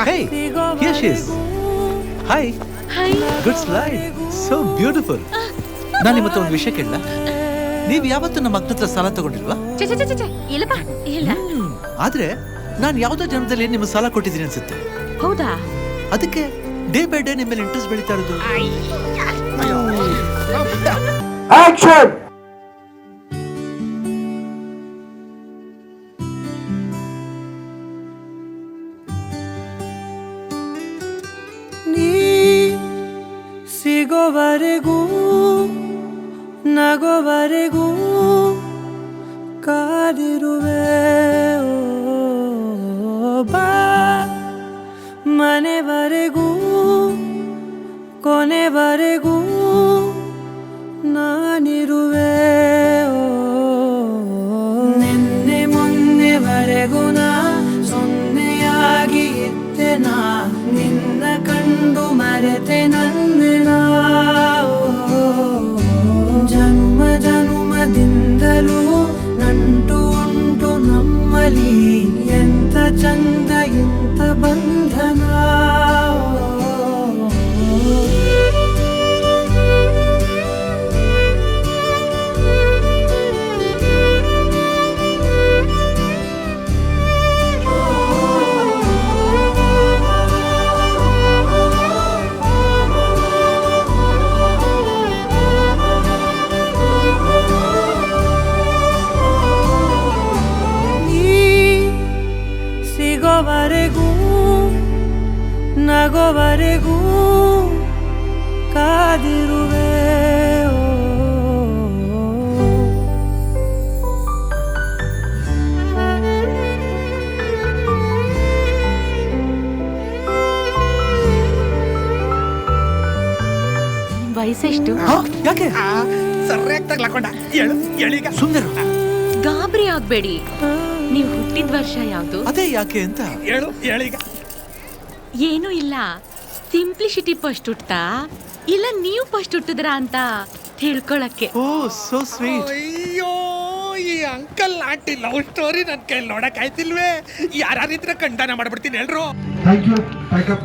Hey, here she is. Hi. Hi. Good slide. So beautiful. ನಾನು ನಿಮ್ಮ ಹತ್ರ ಒಂದು ವಿಷಯ ಕೇಳಲ್ಲ. ನೀವು ಯಾವತ್ತೂ ನಮ್ಮ ಅಕ್ಕನ ಹತ್ರ ಸಾಲ ತಗೊಂಡಿಲ್ವಾ? ಇಲ್ಲಪ್ಪ ಇಲ್ಲ. ಆದ್ರೆ ನಾನು ಯಾವುದೋ ಜನ್ಮದಲ್ಲಿ ನಿಮ್ಮ ಸಾಲ ಕೊಟ್ಟಿದ್ದೀನಿ ಅನ್ಸುತ್ತೆ. ಹೌದಾ? ಅದಕ್ಕೆ ಡೇ ಬೈ ಡೇ ನಿಮ್ಮ ಮೇಲೆ ಇಂಟ್ರೆಸ್ಟ್ ಬೆಳೀತಾ ಇರೋದು. ಆಕ್ಷನ್. ನೀ ಸಿಗೋವರೆಗೂ ನಗೋವರೆಗೂ ಕಾದಿರುವೆ ಬಾ ಮನೆವರೆಗೂ ಕೊನೆವರೆಗೂ ನಾನಿರುವೆ ನಿನ್ನೆ ಮೊನ್ನೆವರೆಗೂ ನಾ ಸೊನ್ನೆಯಾಗಿ ಇದ್ದೆ ನಾ ನಿನ್ನ ಕಂಡು ಮರೆತೆ ನನ್ನ ಜನ್ಮ ಜನ್ಮದಿಂದಲೂ ನಂಟು ಉಂಟು ನಮ್ಮಲ್ಲಿ ಎಂತ ಚಂದ ಎಂತ ಬಂಧನ ಸಿಗೋವರೆಗೂ ನಗೋವರೆಗೂ ಕಾದಿರುವೆ ವಯಸ್ಸೆಷ್ಟು? ಯಾಕೆ ಸರಿಯಾಗಿ ತಗ್ಲಾಕೊಂಡ ಎಳೀಗ ಸುಂದರ? ಗಾಬರಿ ಆಗ್ಬೇಡಿ. ನೀವು ಹುಟ್ಟಿದ ವರ್ಷ ಯಾವ್ದು? ಅದೇ ಯಾಕೆ ಅಂತ. ಎಳೀಗ ಏನೂ ಇಲ್ಲ. ಸಿಂಪ್ಲಿಸಿಟಿ ಫಸ್ಟ್ ಹುಟ್ಟಾ ಇಲ್ಲ ನೀವು ಫಸ್ಟ್ ಹುಟ್ಟಿದ್ರ ಅಂತ ತಿಳ್ಕೊಳಕ್ಕೆ. Oh so sweet. ಅಯ್ಯೋ ಈ ಅಂಕಲ್ ಆಂಟಿ ಲವ್ ಸ್ಟೋರಿ ನನ್ನ ಕೈಲಿ ನೋಡಕ್ ಆಯ್ತಿಲ್ವೇ. ಯಾರಿದ್ರೆ ಖಂಡನ ಮಾಡ್ಬಿಡ್ತೀನಿ ಎಲ್ರು. Thank you. Back up.